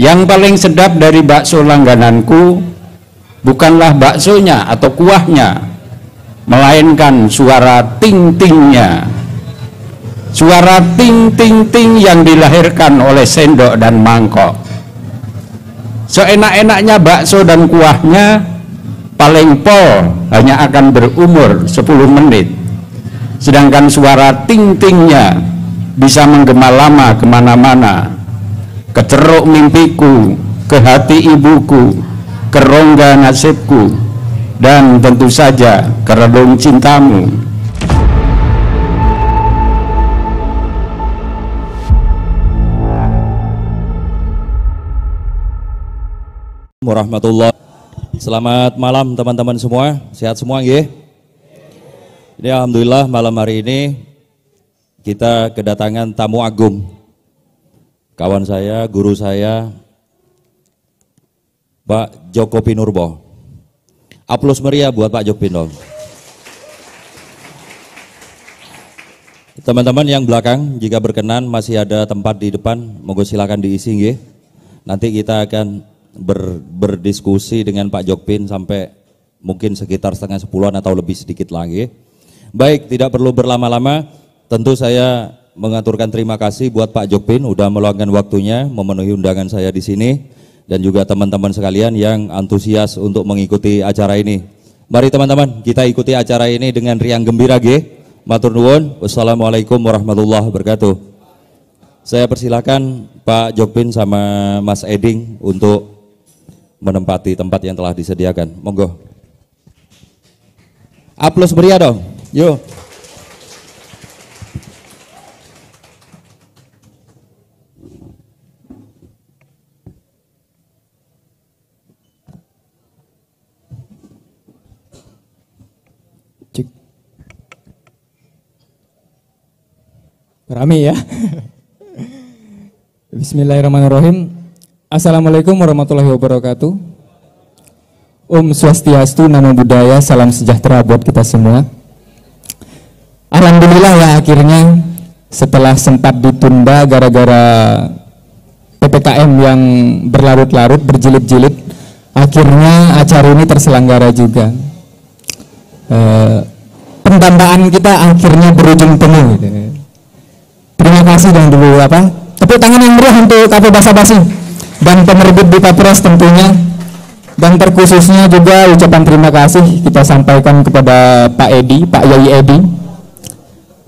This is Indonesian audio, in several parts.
Yang paling sedap dari bakso langgananku bukanlah baksonya atau kuahnya, melainkan suara ting-tingnya. Suara ting-ting-ting yang dilahirkan oleh sendok dan mangkok. Seenak-enaknya bakso dan kuahnya paling pol hanya akan berumur 10 menit. Sedangkan suara ting-tingnya bisa menggema lama kemana-mana, ke ceruk mimpiku, ke hati ibuku, ke rongga nasibku, dan tentu saja ke relung cintamu. Warahmatullah. Selamat malam teman-teman semua, sehat semua nggih? Ini alhamdulillah malam hari ini kita kedatangan tamu agung. Kawan saya, guru saya, Pak Joko Pinurbo. Aplaus meriah buat Pak Joko Pinurbo. Teman-teman yang belakang, jika berkenan masih ada tempat di depan, monggo silakan diisi nggih. Nanti kita akan berdiskusi dengan Pak Jokpin sampai mungkin sekitar setengah 10-an atau lebih sedikit lagi. Baik, tidak perlu berlama-lama, tentu saya mengaturkan terima kasih buat Pak Jokpin udah meluangkan waktunya memenuhi undangan saya di sini, dan juga teman-teman sekalian yang antusias untuk mengikuti acara ini. Mari teman-teman, kita ikuti acara ini dengan riang gembira nggih. Matur nuwun. Wassalamualaikum warahmatullahi wabarakatuh. Saya persilakan Pak Jokpin sama Mas Eding untuk menempati tempat yang telah disediakan. Monggo. Aplaus meriah dong. Yuk. Cik. Rame ya. Bismillahirrahmanirrahim. Assalamualaikum warahmatullahi wabarakatuh. Om Swastiastu, Namo Buddhaya, salam sejahtera buat kita semua. Alhamdulillah ya, akhirnya setelah sempat ditunda gara-gara PPKM yang berlarut-larut, berjilid-jilid, akhirnya acara ini terselenggara juga. Pendambaan kita akhirnya berujung temu gitu. Terima kasih dan dulu tepuk tangan yang meriah untuk Kafe Basa-Basi dan penerbit Duta Press tentunya, dan terkhususnya juga ucapan terima kasih kita sampaikan kepada Pak Edi, Pak Yai Edi,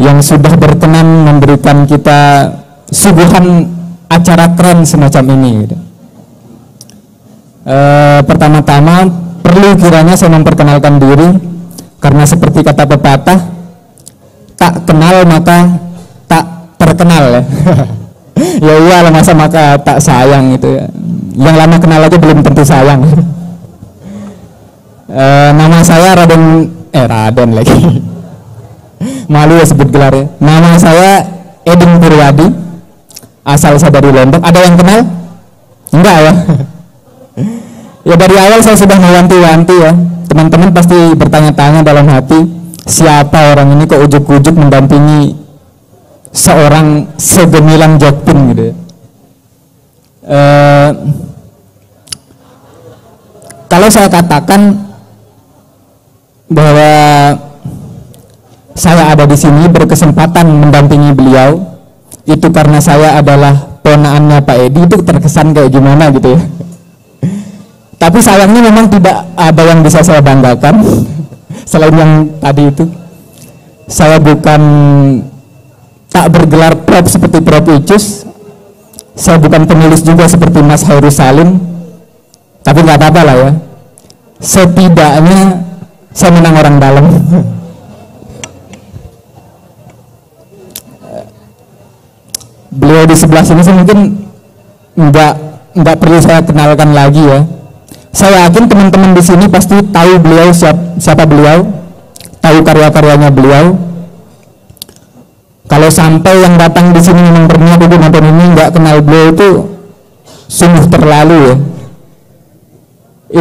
yang sudah berkenan memberikan kita suguhan acara keren semacam ini gitu. Pertama-tama perlu kiranya saya memperkenalkan diri, karena seperti kata pepatah, tak kenal maka tak terkenal ya. Ya iyalah, masa maka tak sayang gitu ya. Yang lama kenal aja belum tentu sayang. Nama saya Raden lagi. Malu ya sebut gelar ya. Nama saya Eding Purwadi. Asal saya dari Lombok. Ada yang kenal? Enggak ya. Ya dari awal saya sudah mewanti-wanti ya. Teman-teman pasti bertanya-tanya dalam hati, siapa orang ini kok ujuk-ujuk mendampingi seorang segemilang Jokpin gitu ya. Kalau saya katakan bahwa saya ada di sini berkesempatan mendampingi beliau, itu karena saya adalah ponaannya Pak Edi, itu terkesan kayak gimana gitu ya. Tapi sayangnya memang tidak ada yang bisa saya banggakan selain yang tadi itu. Saya bukan tak bergelar prop seperti Prof Icus, saya bukan penulis juga seperti Mas Hairus Salim, tapi nggak apa-apa lah ya, setidaknya saya menang orang dalam. Beliau di sebelah sini sih mungkin nggak perlu saya kenalkan lagi ya. Saya yakin teman-teman di sini pasti tahu beliau siapa beliau, tahu karya-karyanya beliau. Kalau sampai yang datang di sini memang berniat untuk nonton ini nggak kenal beliau, itu sungguh terlalu ya.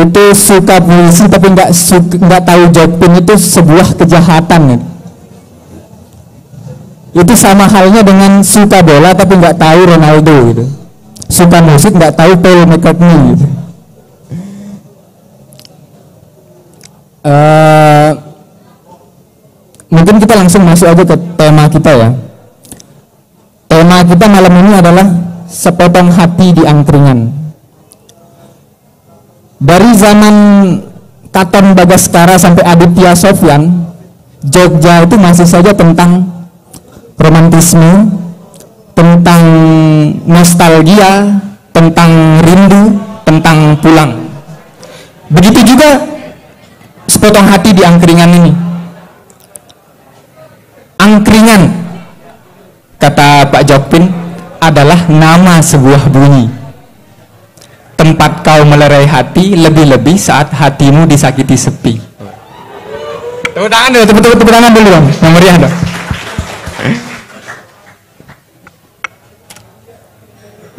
Itu suka puisi tapi nggak tahu Jokpin itu sebuah kejahatan ya. Itu sama halnya dengan suka bola tapi nggak tahu Ronaldo gitu. suka musik nggak tahu Paul McCartney gitu. Mungkin kita langsung masuk aja ke tema kita ya. Tema kita malam ini adalah sepotong hati di angkringan. Dari zaman Katon Bagaskara sampai Aditya Sofyan, Jogja itu masih saja tentang romantisme, tentang nostalgia, tentang rindu, tentang pulang. Begitu juga sepotong hati di angkringan ini. Angkringan, kata Pak Jokpin, adalah nama sebuah bunyi. Tempat kau melerai hati, lebih-lebih saat hatimu disakiti sepi. Tepuk tangan dulu, tepuk tangan dulu dong, yang meriah dong.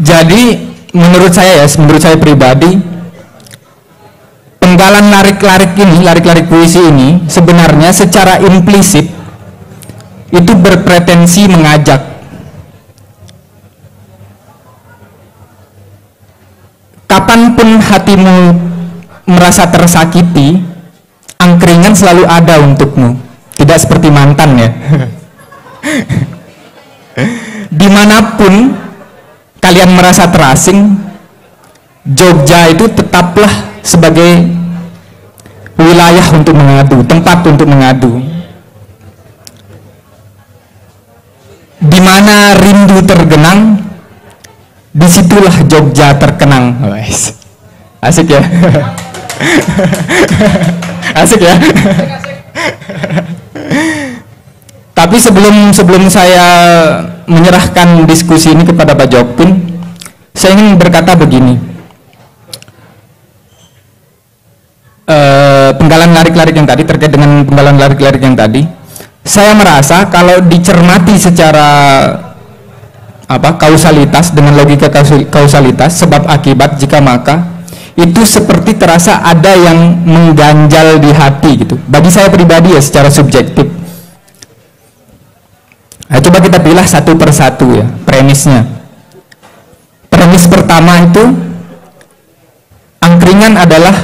Jadi menurut saya pribadi, penggalan larik-larik puisi ini sebenarnya secara implisit itu berpretensi mengajak. Kapanpun hatimu merasa tersakiti, angkringan selalu ada untukmu. Tidak seperti mantan ya. Dimanapun kalian merasa terasing, Jogja itu tetaplah sebagai wilayah untuk mengadu, tempat untuk mengadu. Di mana rindu tergenang, disitulah Jogja terkenang. Asik ya. Asik ya. Tapi sebelum saya menyerahkan diskusi ini kepada Pak Jokpin, saya ingin berkata begini. Penggalan larik-larik yang tadi, terkait dengan penggalan larik-larik yang tadi, saya merasa kalau dicermati secara kausalitas, dengan logika kausalitas, sebab akibat, jika maka, itu seperti terasa ada yang mengganjal di hati gitu. Bagi saya pribadi ya, secara subjektif. Nah, coba kita pilih satu persatu ya premisnya. Premis pertama itu, angkringan adalah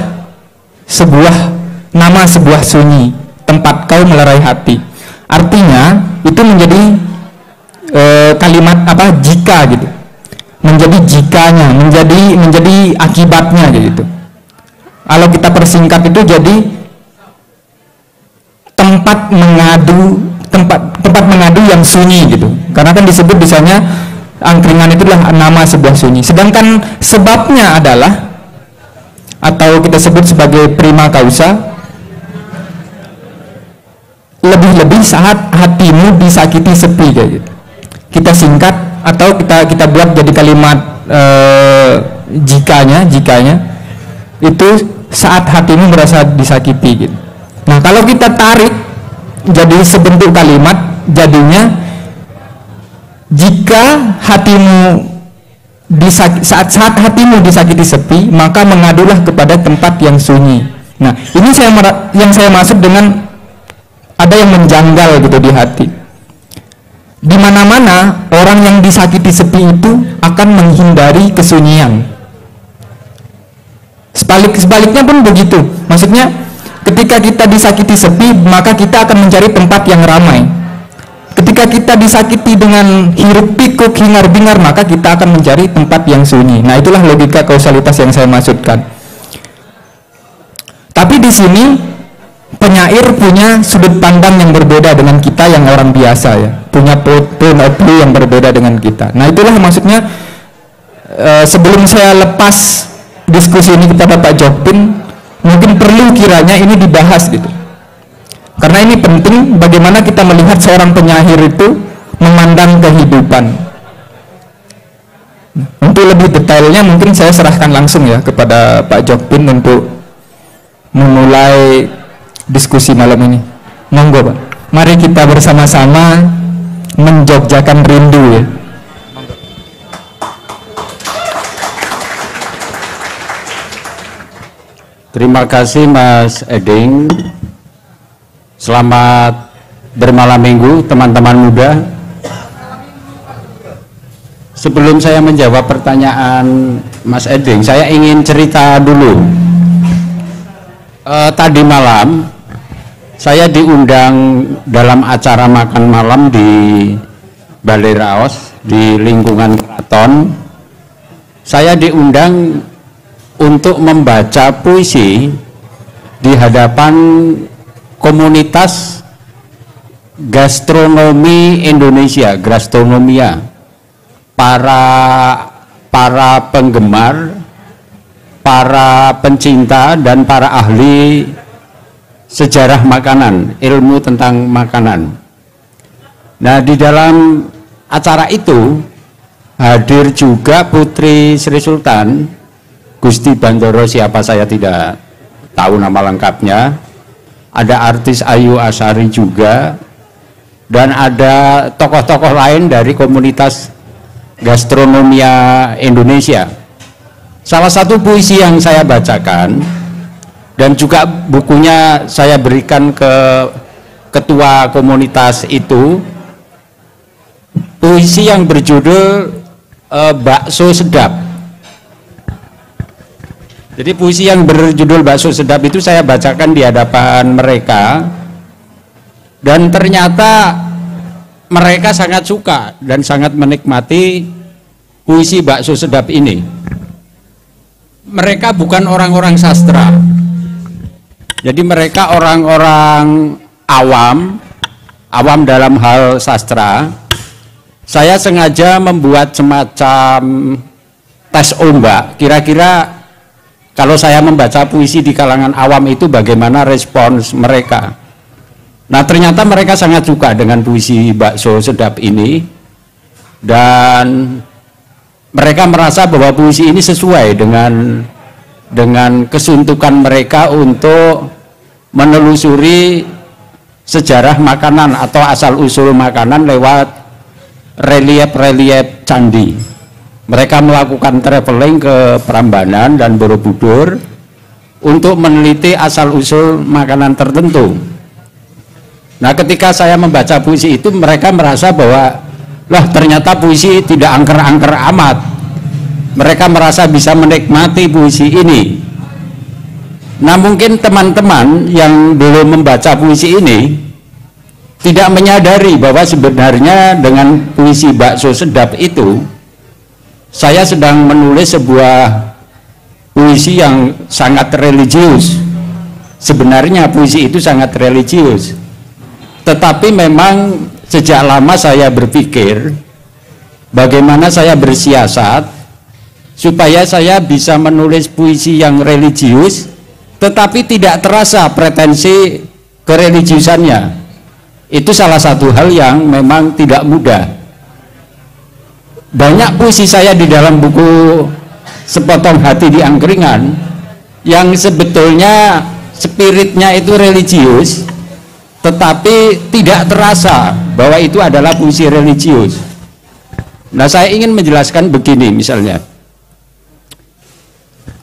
nama sebuah sunyi, tempat kau melerai hati. Artinya itu menjadi kalimat jika gitu, menjadi jikanya, menjadi akibatnya gitu. Kalau kita persingkat itu jadi tempat mengadu yang sunyi gitu. Karena kan disebut misalnya angkringan itu adalah nama sebuah sunyi. Sedangkan sebabnya adalah, atau kita sebut sebagai prima causa, lebih-lebih saat hatimu disakiti sepi kayak gitu. Kita singkat atau kita buat jadi kalimat jikanya itu saat hatimu merasa disakiti gitu. Nah, kalau kita tarik jadi sebentuk kalimat, jadinya jika hatimu saat hatimu disakiti sepi, maka mengadulah kepada tempat yang sunyi. Nah, ini yang saya maksud dengan ada yang menjanggal gitu di hati. Di mana-mana orang yang disakiti sepi itu akan menghindari kesunyian. Sebaliknya pun begitu. Maksudnya ketika kita disakiti sepi, maka kita akan mencari tempat yang ramai. Ketika kita disakiti dengan hiruk pikuk hingar bingar, maka kita akan mencari tempat yang sunyi. Nah, itulah logika kausalitas yang saya maksudkan. Tapi di sini penyair punya sudut pandang yang berbeda dengan kita yang orang biasa ya, punya point of view yang berbeda dengan kita. Nah, itulah maksudnya sebelum saya lepas diskusi ini kepada Pak Jokpin, mungkin perlu kiranya ini dibahas gitu, karena ini penting bagaimana kita melihat seorang penyair itu memandang kehidupan. Untuk lebih detailnya mungkin saya serahkan langsung ya kepada Pak Jokpin untuk memulai diskusi malam ini. Monggo Pak, mari kita bersama-sama menjogjakan rindu ya. Terima kasih Mas Eding. Selamat bermalam minggu teman-teman muda. sebelum saya menjawab pertanyaan Mas Eding, saya ingin cerita dulu. Tadi malam saya diundang dalam acara makan malam di Balai Raos di lingkungan keraton. Saya diundang untuk membaca puisi di hadapan komunitas gastronomi Indonesia, gastronomia, para penggemar, para pencinta dan para ahli sejarah makanan, ilmu tentang makanan. Nah, di dalam acara itu hadir juga Putri Sri Sultan Gusti Bandoro, siapa saya tidak tahu nama lengkapnya. Ada artis Ayu Asari juga, dan ada tokoh-tokoh lain dari komunitas gastronomia Indonesia. Salah satu puisi yang saya bacakan dan juga bukunya saya berikan ke ketua komunitas itu, puisi yang berjudul Bakso Sedap. Jadi puisi yang berjudul Bakso Sedap itu saya bacakan di hadapan mereka, dan ternyata mereka sangat suka dan sangat menikmati puisi Bakso Sedap ini. Mereka bukan orang-orang sastra, jadi mereka orang-orang awam dalam hal sastra. Saya sengaja membuat semacam tes ombak, kira-kira kalau saya membaca puisi di kalangan awam itu bagaimana respons mereka. Nah, ternyata mereka sangat suka dengan puisi Bakso Sedap ini, dan mereka merasa bahwa puisi ini sesuai dengan kesuntukan mereka untuk menelusuri sejarah makanan atau asal-usul makanan lewat relief-relief candi. Mereka melakukan traveling ke Prambanan dan Borobudur untuk meneliti asal-usul makanan tertentu. Nah, ketika saya membaca puisi itu, mereka merasa bahwa lah, ternyata puisi tidak angker-angker amat. Mereka merasa bisa menikmati puisi ini. Nah, mungkin teman-teman yang belum membaca puisi ini tidak menyadari bahwa sebenarnya dengan puisi Bakso Sedap itu saya sedang menulis sebuah puisi yang sangat religius. Sebenarnya puisi itu sangat religius, tetapi memang sejak lama saya berpikir bagaimana saya bersiasat supaya saya bisa menulis puisi yang religius tetapi tidak terasa pretensi kereligiusannya. Itu salah satu hal yang memang tidak mudah. Banyak puisi saya di dalam buku Sepotong Hati di Angkringan yang sebetulnya spiritnya itu religius, tetapi tidak terasa bahwa itu adalah puisi religius. Nah, saya ingin menjelaskan begini misalnya.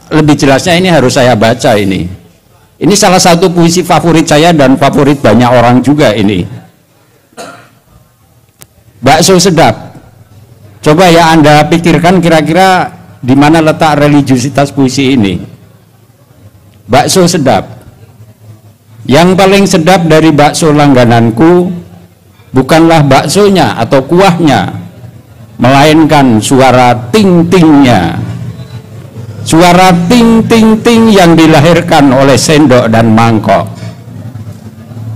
Lebih jelasnya ini harus saya baca ini. Ini salah satu puisi favorit saya dan favorit banyak orang juga ini. Bakso Sedap. Coba ya Anda pikirkan kira-kira di mana letak religiusitas puisi ini. Bakso sedap. Yang paling sedap dari bakso langgananku bukanlah baksonya atau kuahnya, melainkan suara ting-tingnya. Suara ting-ting-ting yang dilahirkan oleh sendok dan mangkok.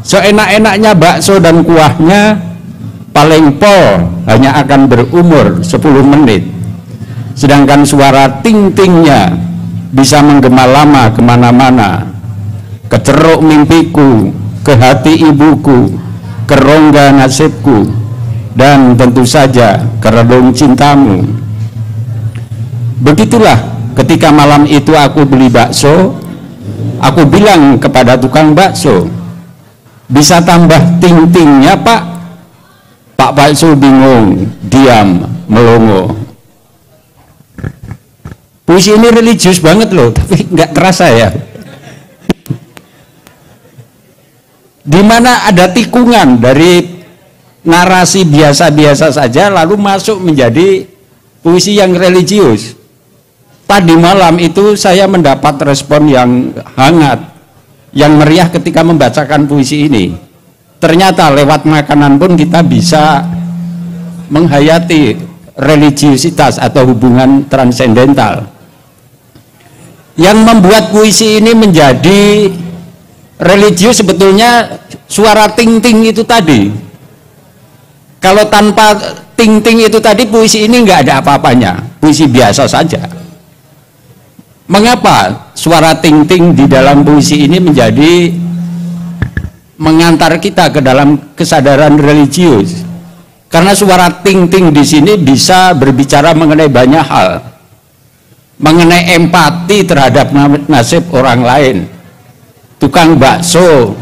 Seenak-enaknya bakso dan kuahnya paling pol hanya akan berumur 10 menit. Sedangkan suara ting-tingnya bisa menggema lama kemana-mana. Ke ceruk mimpiku, ke hati ibuku, ke rongga nasibku, dan tentu saja ke relung cintamu. Begitulah ketika malam itu aku beli bakso, aku bilang kepada tukang bakso, bisa tambah ting-tingnya Pak? Pak bakso bingung, diam, melongo. Puisi ini religius banget loh, tapi nggak terasa ya. Di mana ada tikungan dari narasi biasa-biasa saja lalu masuk menjadi puisi yang religius. Tadi malam itu saya mendapat respon yang hangat, yang meriah ketika membacakan puisi ini. Ternyata lewat makanan pun kita bisa menghayati religiusitas atau hubungan transendental. Yang membuat puisi ini menjadi religius sebetulnya suara ting-ting itu tadi. Kalau tanpa ting-ting itu tadi, puisi ini nggak ada apa-apanya, puisi biasa saja. Mengapa suara ting-ting di dalam puisi ini menjadi mengantar kita ke dalam kesadaran religius? Karena suara ting-ting di sini bisa berbicara mengenai banyak hal, mengenai empati terhadap nasib orang lain. Tukang bakso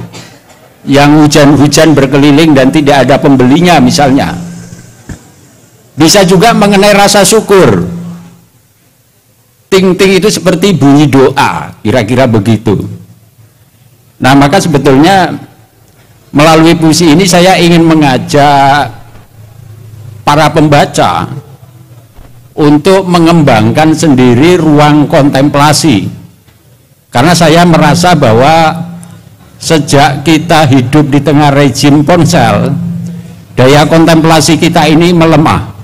yang hujan-hujan berkeliling dan tidak ada pembelinya misalnya. Bisa juga mengenai rasa syukur. Ting-ting itu seperti bunyi doa, kira-kira begitu. Nah, maka sebetulnya melalui puisi ini saya ingin mengajak para pembaca untuk mengembangkan sendiri ruang kontemplasi. Karena saya merasa bahwa sejak kita hidup di tengah rejim ponsel, daya kontemplasi kita ini melemah.